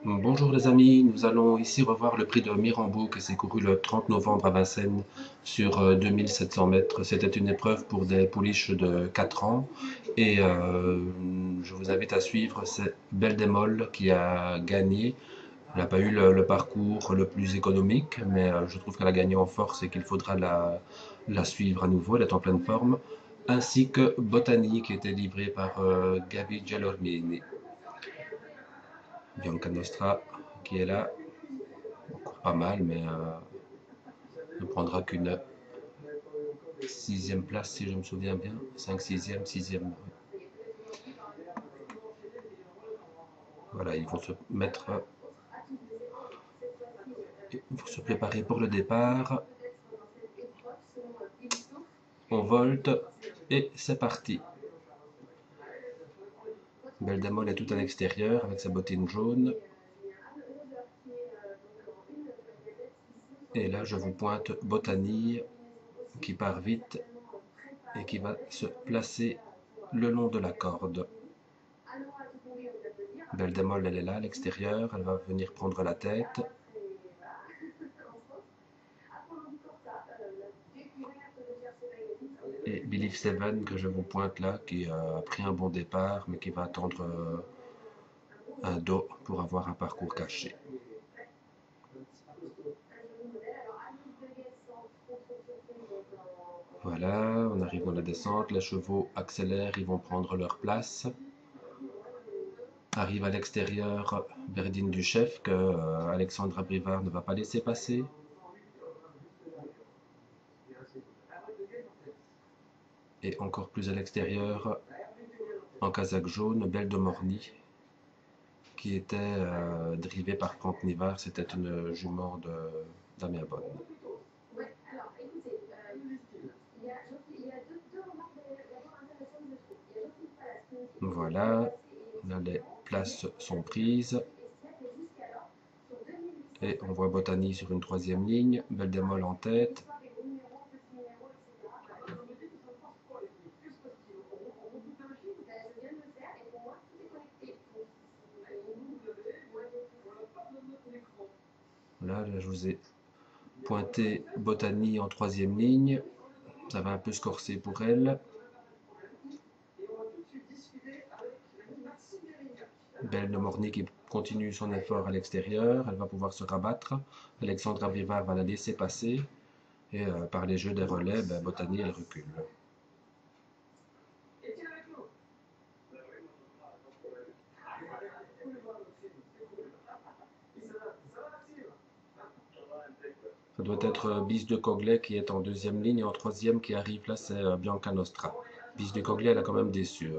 Bonjour les amis, nous allons ici revoir le prix de Mirambeau qui s'est couru le 30 novembre à Vincennes sur 2700 mètres. C'était une épreuve pour des pouliches de 4 ans et je vous invite à suivre, c'est Beldemol qui a gagné. Elle n'a pas eu le parcours le plus économique, mais je trouve qu'elle a gagné en force et qu'il faudra la suivre à nouveau, elle est en pleine forme, ainsi que Botany qui était livré par Gabi Gelormini. Bianca Nostra qui est là, court pas mal, mais ne prendra qu'une sixième place si je me souviens bien. 5 sixième, sixième. Voilà, ils vont se mettre, ils vont se préparer pour le départ. On volte et c'est parti. Beldamol est tout à l'extérieur avec sa bottine jaune. Et là, je vous pointe Botany qui part vite et qui va se placer le long de la corde. Beldamol, elle est là à l'extérieur, elle va venir prendre la tête. Et Believe Seven que je vous pointe là, qui a pris un bon départ, mais qui va attendre un dos pour avoir un parcours caché. Voilà, on arrive dans la descente, les chevaux accélèrent, ils vont prendre leur place. Arrive à l'extérieur Berdine du Chef que Alexandra Brivard ne va pas laisser passer. Et encore plus à l'extérieur, en casaque jaune, Belle de Morny, qui était drivée par Franck Nivard. C'était une jument de Damien Bonne. Voilà, là les places sont prises. Et on voit Botany sur une troisième ligne, Beldemol en tête. Là, je vous ai pointé Botany en troisième ligne. Ça va un peu se corser pour elle. Belle de Morny qui continue son effort à l'extérieur. Elle va pouvoir se rabattre. Alexandra Brivard va la laisser passer. Et par les jeux des relais, Botany, elle recule. Ça doit être Bis de Coglet qui est en deuxième ligne et en troisième qui arrive là, c'est Bianca Nostra. Bis de Coglet, elle a quand même déçu.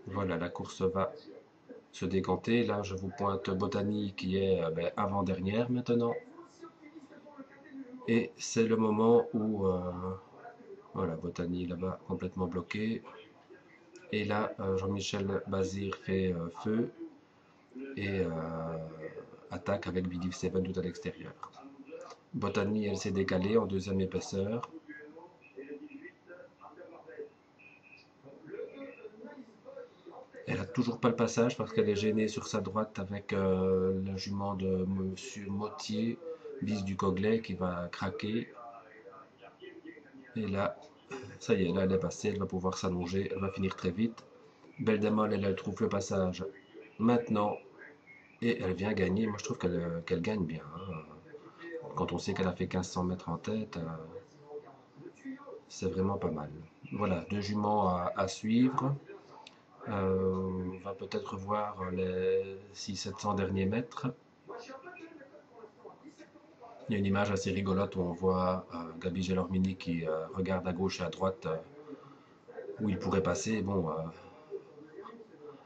Voilà, la course va se décanter. Là, je vous pointe Botany qui est avant-dernière maintenant. Et c'est le moment où voilà, Botany là-bas complètement bloqué. Et là, Jean-Michel Bazir fait feu et attaque avec Believe Seven tout à l'extérieur. Botany, elle s'est décalée en deuxième épaisseur. Elle a toujours pas le passage parce qu'elle est gênée sur sa droite avec la jument de Monsieur Mottier, bis du Coglet, qui va craquer. Et là, ça y est, là elle est passée, elle va pouvoir s'allonger, elle va finir très vite. Beldemol, elle trouve le passage maintenant et elle vient gagner. Moi je trouve qu'elle gagne bien, hein. Quand on sait qu'elle a fait 1500 mètres en tête, c'est vraiment pas mal. Voilà, deux juments à suivre. On va peut-être voir les 600-700 derniers mètres. Il y a une image assez rigolote où on voit Gabi Gelormini qui regarde à gauche et à droite où il pourrait passer. Bon,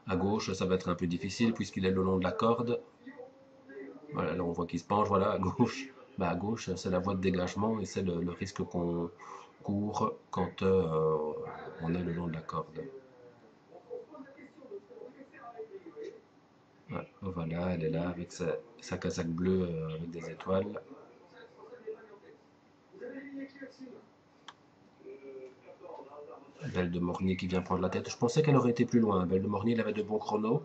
à gauche, ça va être un peu difficile puisqu'il est le long de la corde. Voilà, là on voit qu'il se penche. Voilà, à gauche, à gauche, c'est la voie de dégagement et c'est le risque qu'on court quand on est le long de la corde. Ouais, voilà, elle est là avec sa casaque bleue avec des étoiles. Belle de Morny qui vient prendre la tête. Je pensais qu'elle aurait été plus loin. Belle de Morny, elle avait de bons chronos.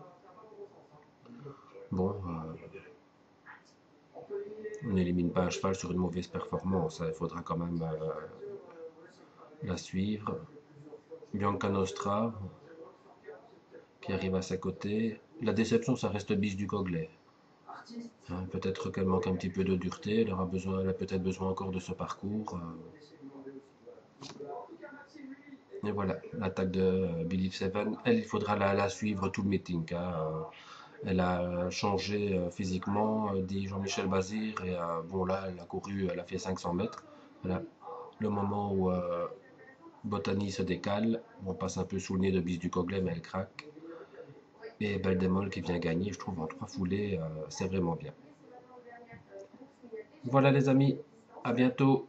Bon, on n'élimine pas un cheval sur une mauvaise performance, hein. Il faudra quand même la suivre. Bianca Nostra qui arrive à ses côtés. La déception, ça reste Bis du Coglais. Hein, peut-être qu'elle manque un petit peu de dureté. Elle a peut-être besoin encore de ce parcours. Et voilà, l'attaque de Believe Seven. Elle, il faudra la suivre tout le meeting, hein. Elle a changé physiquement, dit Jean-Michel Bazir. Et bon, là, elle a couru, elle a fait 500 mètres. Voilà, le moment où Botany se décale. On passe un peu sous le nez de Bis du Coglais, mais elle craque. Et Beldemol qui vient gagner, je trouve, en 3 foulées, c'est vraiment bien. Voilà les amis, à bientôt.